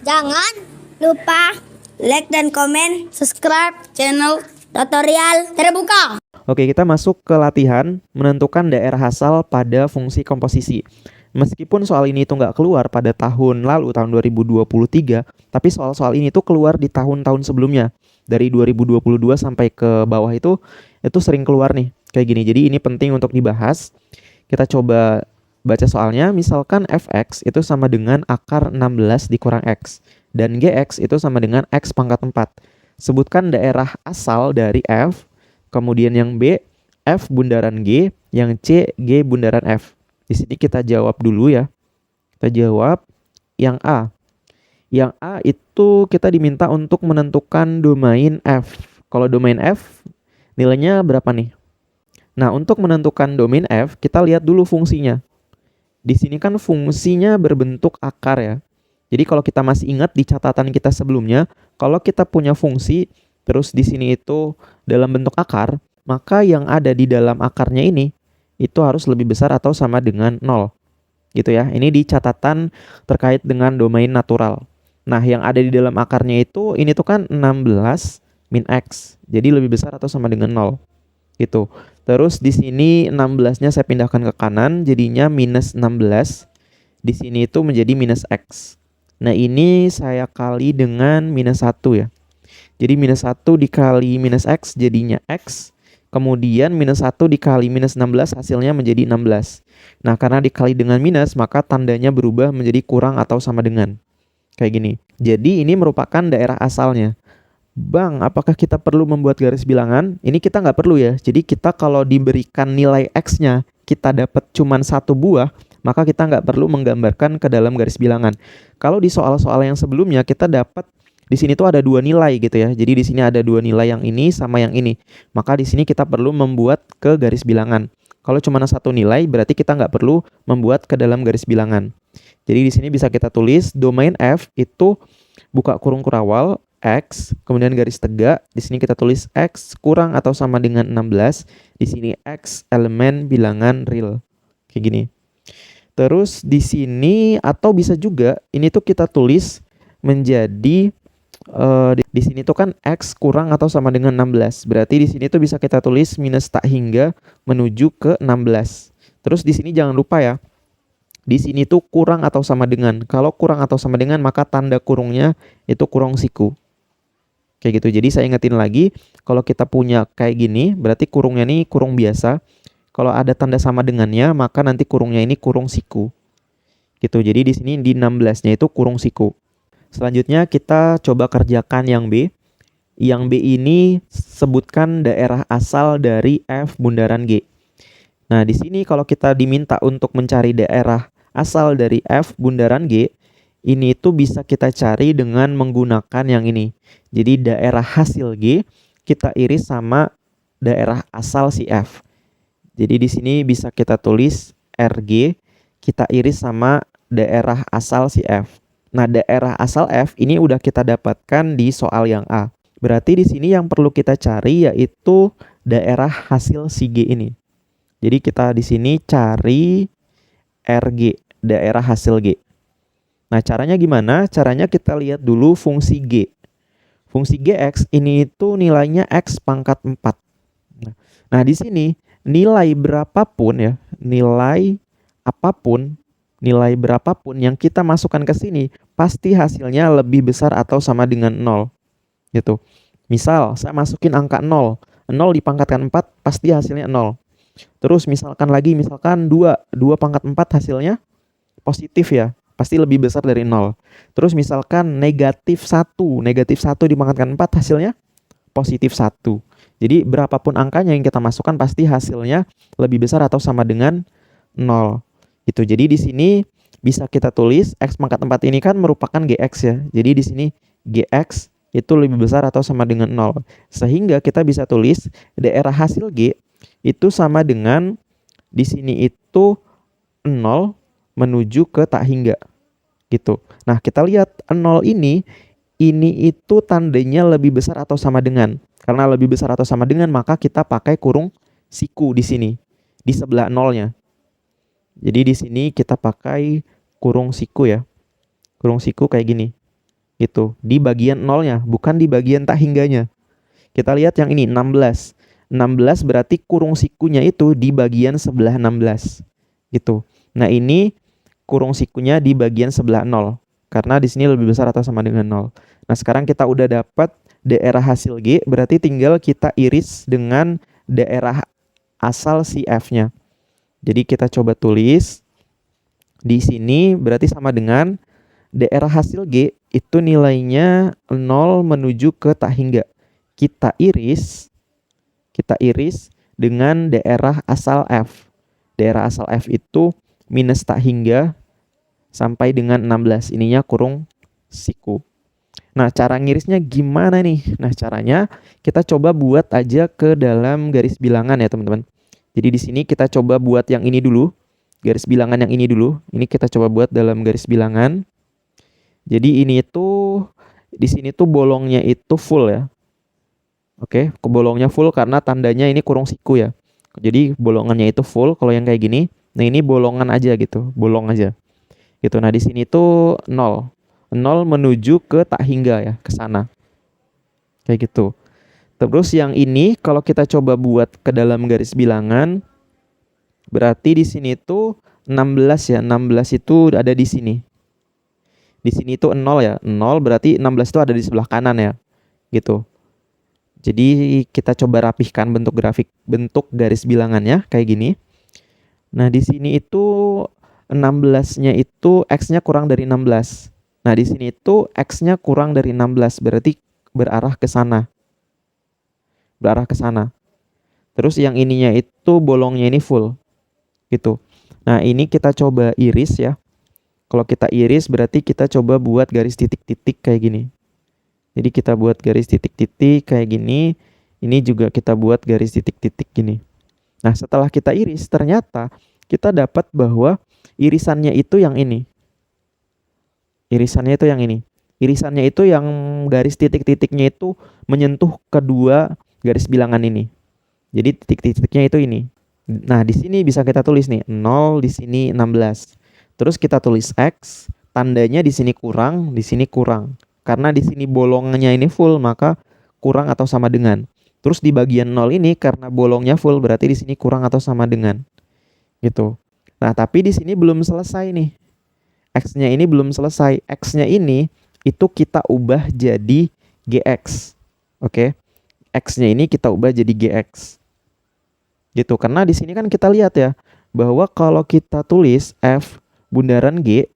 Jangan lupa like dan komen, subscribe channel tutorial terbuka. Oke, kita masuk ke latihan menentukan daerah asal pada fungsi komposisi. Meskipun soal ini itu nggak keluar pada tahun lalu, tahun 2023, tapi soal-soal ini tuh keluar di tahun-tahun sebelumnya. Dari 2022 sampai ke bawah itu sering keluar nih, kayak gini. Jadi ini penting untuk dibahas. Kita coba baca soalnya, misalkan fx itu sama dengan akar 16 dikurang x. Dan gx itu sama dengan x pangkat 4. Sebutkan daerah asal dari f. Kemudian yang B, F bundaran G, yang C, G bundaran F. Di sini kita jawab dulu ya. Kita jawab yang A. Yang A itu kita diminta untuk menentukan domain F. Kalau domain F nilainya berapa nih? Nah, untuk menentukan domain F, kita lihat dulu fungsinya. Di sini kan fungsinya berbentuk akar ya. Jadi kalau kita masih ingat di catatan kita sebelumnya, kalau kita punya fungsi terus di sini itu dalam bentuk akar, maka yang ada di dalam akarnya ini itu harus lebih besar atau sama dengan 0. Gitu ya. Ini di catatan terkait dengan domain natural. Nah, yang ada di dalam akarnya itu ini tuh kan 16 min x. Jadi lebih besar atau sama dengan 0. Gitu. Terus di sini 16-nya saya pindahkan ke kanan, jadinya minus 16. Di sini itu menjadi minus x. Nah, ini saya kali dengan minus 1 ya. Jadi minus 1 dikali minus x jadinya x. Kemudian minus 1 dikali minus 16 hasilnya menjadi 16. Nah, karena dikali dengan minus, maka tandanya berubah menjadi kurang atau sama dengan. Kayak gini. Jadi ini merupakan daerah asalnya. Bang, apakah kita perlu membuat garis bilangan? Ini kita nggak perlu ya. Jadi kita kalau diberikan nilai x-nya, kita dapat cuma 1 buah, maka kita nggak perlu menggambarkan ke dalam garis bilangan. Kalau di soal-soal yang sebelumnya, kita dapat di sini tuh ada 2 nilai gitu ya. Jadi di sini ada 2 nilai yang ini sama yang ini. Maka di sini kita perlu membuat ke garis bilangan. Kalau cuma 1 nilai berarti kita nggak perlu membuat ke dalam garis bilangan. Jadi di sini bisa kita tulis domain F itu buka kurung kurawal x, kemudian garis tegak. Di sini kita tulis x kurang atau sama dengan 16. Di sini x elemen bilangan real. Kayak gini. Terus di sini atau bisa juga ini tuh kita tulis menjadi di sini tuh kan x kurang atau sama dengan 16. Berarti di sini tuh bisa kita tulis minus tak hingga menuju ke 16. Terus di sini jangan lupa ya. Di sini tuh kurang atau sama dengan. Kalau kurang atau sama dengan maka tanda kurungnya itu kurung siku. Kayak gitu. Jadi saya ingetin lagi, kalau kita punya kayak gini, berarti kurungnya ini kurung biasa. Kalau ada tanda sama dengannya, maka nanti kurungnya ini kurung siku. Gitu. Jadi di sini di 16-nya itu kurung siku. Selanjutnya kita coba kerjakan yang B. Yang B ini sebutkan daerah asal dari F bundaran G. Nah, di sini kalau kita diminta untuk mencari daerah asal dari F bundaran G, ini itu bisa kita cari dengan menggunakan yang ini. Jadi daerah hasil G kita iris sama daerah asal si F. Jadi di sini bisa kita tulis RG kita iris sama daerah asal si F. Nah, daerah asal F ini udah kita dapatkan di soal yang A. Berarti di sini yang perlu kita cari yaitu daerah hasil si G ini. Jadi kita di sini cari RG, daerah hasil G. Nah, caranya gimana? Caranya kita lihat dulu fungsi G. Fungsi Gx ini itu nilainya x pangkat 4. Nah, di sini nilai berapapun ya, nilai berapapun yang kita masukkan ke sini, pasti hasilnya lebih besar atau sama dengan 0. Gitu. Misal, saya masukin angka 0. 0 dipangkatkan 4, pasti hasilnya 0. Terus misalkan 2 pangkat 4 hasilnya positif ya, pasti lebih besar dari 0. Terus misalkan negatif 1 dipangkatkan 4 hasilnya positif 1. Jadi berapapun angkanya yang kita masukkan pasti hasilnya lebih besar atau sama dengan 0. Gitu. Jadi di sini bisa kita tulis x pangkat 4 ini kan merupakan gx ya. Jadi di sini gx itu lebih besar atau sama dengan 0. Sehingga kita bisa tulis daerah hasil G itu sama dengan di sini itu 0 menuju ke tak hingga. Gitu. Nah, kita lihat 0 ini itu tandanya lebih besar atau sama dengan. Karena lebih besar atau sama dengan maka kita pakai kurung siku di sini di sebelah 0-nya. Jadi di sini kita pakai kurung siku ya. Kurung siku kayak gini. gitu. Di bagian nolnya, bukan di bagian tak hingganya. Kita lihat yang ini 16. 16 berarti kurung sikunya itu di bagian sebelah 16 gitu. Nah, ini kurung sikunya di bagian sebelah 0 karena di sini lebih besar atau sama dengan 0. Nah, sekarang kita udah dapat daerah hasil G, berarti tinggal kita iris dengan daerah asal si F-nya. Jadi kita coba tulis di sini berarti sama dengan daerah hasil G itu nilainya 0 menuju ke tak hingga. Kita iris dengan daerah asal F. Daerah asal F itu minus tak hingga sampai dengan 16. Ininya kurung siku. Nah, cara ngirisnya gimana nih? Nah, caranya kita coba buat aja ke dalam garis bilangan ya, teman-teman. Jadi di sini kita coba buat yang ini dulu. Garis bilangan yang ini dulu. Ini kita coba buat dalam garis bilangan. Jadi ini itu di sini tuh bolongnya itu full ya. Oke, bolongnya full karena tandanya ini kurung siku ya. Jadi bolongannya itu full kalau yang kayak gini. Nah, ini bolongan aja gitu, bolong aja. Gitu. Nah, di sini tuh 0. 0 menuju ke tak hingga ya, ke sana. Kayak gitu. Terus yang ini kalau kita coba buat ke dalam garis bilangan berarti di sini tuh 16 ya. 16 itu ada di sini. Di sini tuh 0 ya. 0 berarti 16 itu ada di sebelah kanan ya. Gitu. Jadi kita coba rapihkan bentuk garis bilangannya kayak gini. Nah, di sini itu 16-nya itu X-nya kurang dari 16. Nah, di sini itu X-nya kurang dari 16, berarti berarah ke sana. Berarah ke sana. Terus yang ininya itu bolongnya ini full. Gitu. Nah, ini kita coba iris ya. Kalau kita iris berarti kita coba buat garis titik-titik kayak gini. Jadi kita buat garis titik-titik kayak gini. Ini juga kita buat garis titik-titik gini. Nah, setelah kita iris ternyata kita dapat bahwa irisannya itu yang ini. Irisannya itu yang ini. Irisannya itu yang garis titik-titiknya itu menyentuh kedua garis bilangan ini. Jadi titik-titiknya itu ini. Nah, di sini bisa kita tulis nih 0, di sini 16. Terus kita tulis X, tandanya di sini kurang, di sini kurang. Karena di sini bolongnya ini full, maka kurang atau sama dengan. Terus di bagian 0 ini karena bolongnya full berarti di sini kurang atau sama dengan. Gitu. Nah, tapi di sini belum selesai nih. X-nya ini belum selesai. X-nya ini itu kita ubah jadi GX. Oke. X-nya ini kita ubah jadi GX. Gitu. Karena di sini kan kita lihat ya bahwa kalau kita tulis F bundaran G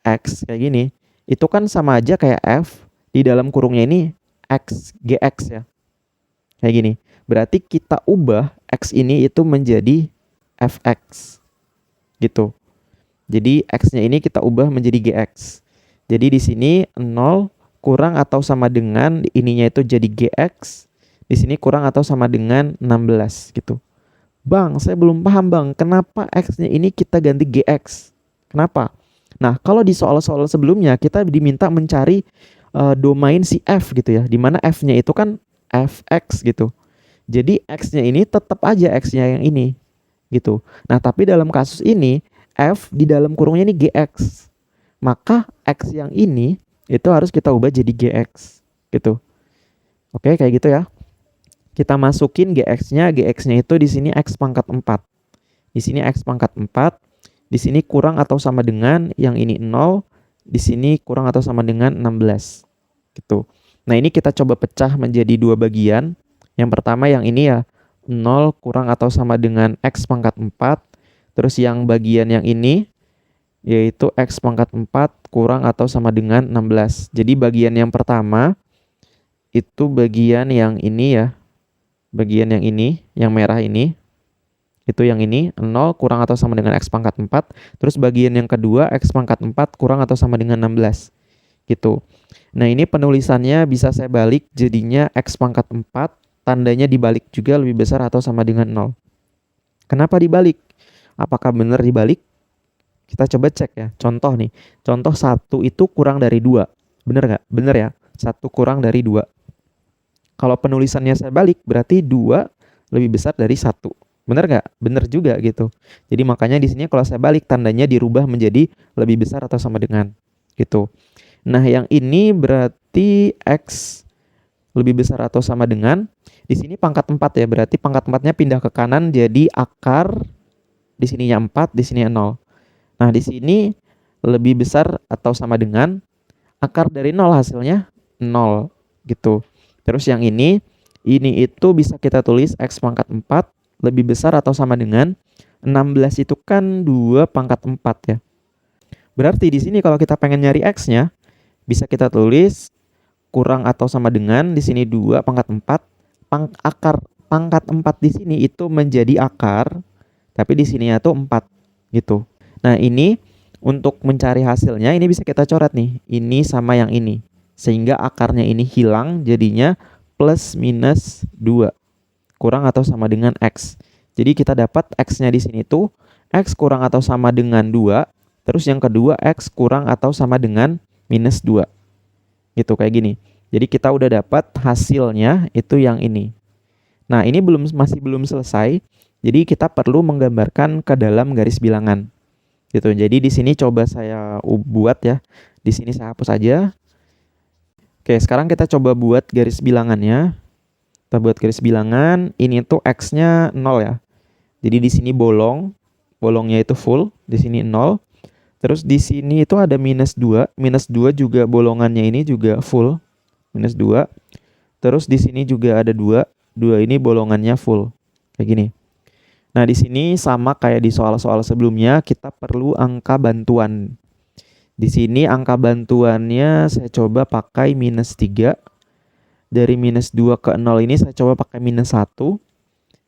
X kayak gini, itu kan sama aja kayak F di dalam kurungnya ini X GX ya. Kayak gini. Berarti kita ubah X ini itu menjadi FX. Gitu. Jadi X-nya ini kita ubah menjadi GX. Jadi di sini 0 kurang atau sama dengan ininya itu jadi GX. Di sini kurang atau sama dengan 16 gitu. Bang, saya belum paham bang, kenapa X-nya ini kita ganti GX? Kenapa? Nah, kalau di soal-soal sebelumnya kita diminta mencari domain si F gitu ya. Dimana F-nya itu kan FX gitu. Jadi X-nya ini tetap aja X-nya yang ini gitu. Nah, tapi dalam kasus ini F di dalam kurungnya ini GX. Maka X yang ini itu harus kita ubah jadi GX gitu. Oke, kayak gitu ya. Kita masukin GX-nya. GX-nya itu di sini X pangkat 4. Di sini X pangkat 4. Di sini kurang atau sama dengan yang ini 0. Di sini kurang atau sama dengan 16. Gitu. Nah, ini kita coba pecah menjadi dua bagian. Yang pertama yang ini ya 0 kurang atau sama dengan X pangkat 4. Terus yang bagian yang ini yaitu X pangkat 4 kurang atau sama dengan 16. Jadi bagian yang pertama itu bagian yang ini ya. Bagian yang ini, yang merah ini. Itu yang ini 0 kurang atau sama dengan X pangkat 4. Terus bagian yang kedua X pangkat 4 kurang atau sama dengan 16. Gitu. Nah, ini penulisannya bisa saya balik jadinya X pangkat 4. Tandanya dibalik juga lebih besar atau sama dengan 0. Kenapa dibalik? Apakah benar dibalik? Kita coba cek ya. Contoh nih. Contoh 1 itu kurang dari 2. Benar nggak? Benar ya. 1 kurang dari 2. Kalau penulisannya saya balik, berarti 2 lebih besar dari 1. Benar nggak? Benar juga gitu. Jadi makanya di sini kalau saya balik, tandanya dirubah menjadi lebih besar atau sama dengan. Gitu. Nah, yang ini berarti X lebih besar atau sama dengan, di sini pangkat 4 ya, berarti pangkat 4-nya pindah ke kanan jadi akar, di sininya 4, di sini 0. Nah, di sini lebih besar atau sama dengan akar dari 0, hasilnya 0 gitu. Terus yang ini itu bisa kita tulis X pangkat 4 lebih besar atau sama dengan 16 itu kan 2 pangkat 4 ya. Berarti di sini kalau kita pengen nyari X-nya, bisa kita tulis kurang atau sama dengan, di sini 2 pangkat 4, akar pangkat 4 di sini itu menjadi akar, tapi di sininya tuh 4 gitu. Nah, ini untuk mencari hasilnya ini bisa kita coret nih, ini sama yang ini. Sehingga akarnya ini hilang, jadinya plus minus 2. Kurang atau sama dengan X. Jadi kita dapat X-nya di sini tuh X kurang atau sama dengan 2. Terus yang kedua X kurang atau sama dengan minus 2. Gitu, kayak gini. Jadi kita udah dapat hasilnya itu yang ini. Nah, ini masih belum selesai. Jadi kita perlu menggambarkan ke dalam garis bilangan. Gitu. Jadi di sini coba saya buat ya. Di sini saya hapus aja. Oke, sekarang kita coba buat garis bilangannya. Kita buat garis bilangan, ini tuh X-nya 0 ya. Jadi di sini bolongnya itu full, di sini 0. Terus di sini itu ada minus 2. Minus 2 juga bolongannya ini juga full, minus 2. Terus di sini juga ada 2. 2 ini bolongannya full, kayak gini. Nah, di sini sama kayak di soal-soal sebelumnya, kita perlu angka bantuan. Di sini angka bantuannya saya coba pakai minus 3. Dari minus 2 ke 0 ini saya coba pakai minus 1.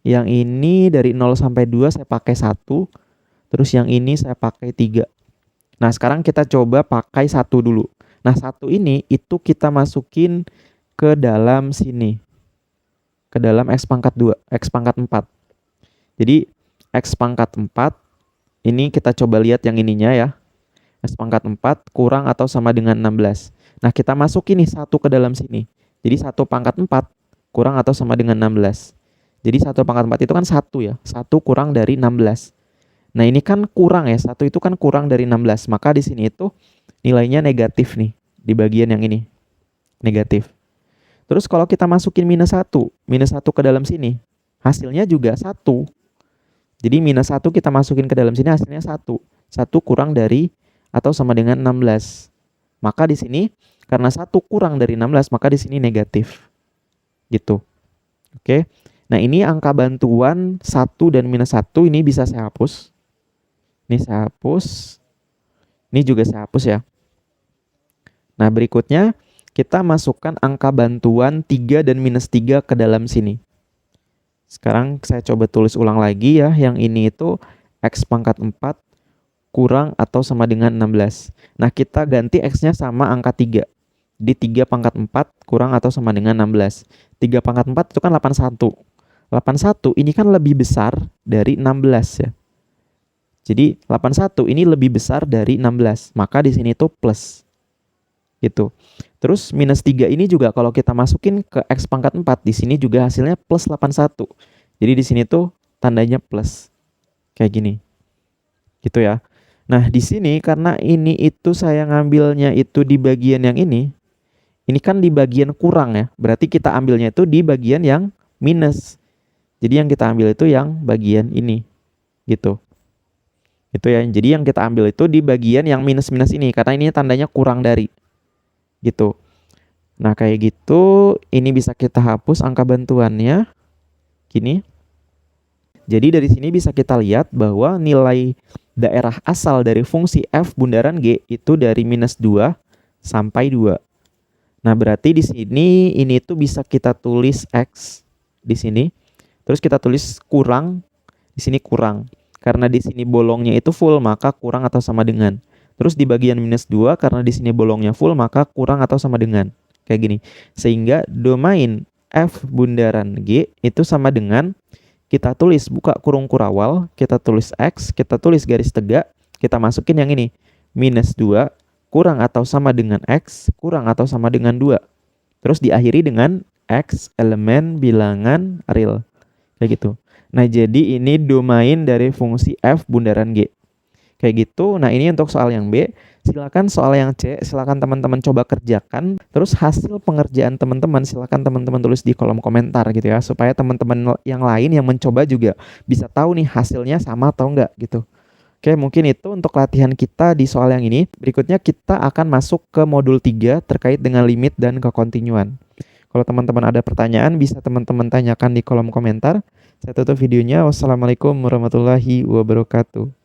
Yang ini dari 0 sampai 2 saya pakai 1. Terus yang ini saya pakai 3. Nah, sekarang kita coba pakai 1 dulu. Nah, 1 ini itu kita masukin ke dalam sini. Ke dalam X pangkat 2, X pangkat 4. Jadi X pangkat 4, ini kita coba lihat yang ininya ya. X pangkat 4 kurang atau sama dengan 16. Nah, kita masukin nih 1 ke dalam sini. Jadi 1 pangkat 4 kurang atau sama dengan 16. Jadi 1 pangkat 4 itu kan 1 ya. 1 kurang dari 16. Nah, ini kan kurang ya. 1 itu kan kurang dari 16. Maka di sini itu nilainya negatif nih. Di bagian yang ini. Negatif. Terus kalau kita masukin minus 1. Minus 1 ke dalam sini. Hasilnya juga 1. Jadi minus 1 kita masukin ke dalam sini hasilnya 1. 1 kurang dari atau sama dengan 16. Maka di sini karena 1 kurang dari 16, maka di sini negatif. Gitu. Oke. Nah, ini angka bantuan 1 dan minus 1 ini bisa saya hapus. Ini saya hapus. Ini juga saya hapus ya. Nah, berikutnya kita masukkan angka bantuan 3 dan minus 3 ke dalam sini. Sekarang saya coba tulis ulang lagi ya. Yang ini itu X pangkat 4 kurang atau sama dengan 16. Nah, kita ganti X-nya sama angka 3. Di 3 pangkat 4 kurang atau sama dengan 16. 3 pangkat 4 itu kan 81. 81 ini kan lebih besar dari 16 ya. Jadi 81 ini lebih besar dari 16. Maka di sini tuh plus. Gitu. Terus minus 3 ini juga kalau kita masukin ke X pangkat 4, di sini juga hasilnya plus 81. Jadi di sini tuh tandanya plus. Kayak gini. Gitu ya. Nah, di sini karena ini itu saya ngambilnya itu di bagian yang ini. Ini kan di bagian kurang ya. Berarti kita ambilnya itu di bagian yang minus. Jadi yang kita ambil itu yang bagian ini. Gitu. Itu ya. Jadi yang kita ambil itu di bagian yang minus-minus ini. Karena ini tandanya kurang dari. Gitu. Nah, kayak gitu. Ini bisa kita hapus angka bantuannya. Gini. Jadi dari sini bisa kita lihat bahwa nilai daerah asal dari fungsi f bundaran G itu dari minus 2 sampai 2. Nah, berarti di sini ini tuh bisa kita tulis X di sini. Terus kita tulis kurang, di sini kurang. Karena di sini bolongnya itu full, maka kurang atau sama dengan. Terus di bagian minus 2, karena di sini bolongnya full, maka kurang atau sama dengan. Kayak gini. Sehingga domain F bundaran G itu sama dengan, kita tulis buka kurung kurawal, kita tulis X, kita tulis garis tegak, kita masukin yang ini. Minus 2, kurang atau sama dengan X, kurang atau sama dengan 2. Terus diakhiri dengan X elemen bilangan real. Kayak gitu. Nah, jadi ini domain dari fungsi F bundaran G. Kayak gitu. Nah, ini untuk soal yang B. Silakan soal yang C, silakan teman-teman coba kerjakan. Terus hasil pengerjaan teman-teman silakan teman-teman tulis di kolom komentar gitu ya, supaya teman-teman yang lain yang mencoba juga bisa tahu nih hasilnya sama atau enggak gitu. Oke, mungkin itu untuk latihan kita di soal yang ini. Berikutnya kita akan masuk ke modul 3 terkait dengan limit dan kekontinuan. Kalau teman-teman ada pertanyaan, bisa teman-teman tanyakan di kolom komentar. Saya tutup videonya. Wassalamualaikum warahmatullahi wabarakatuh.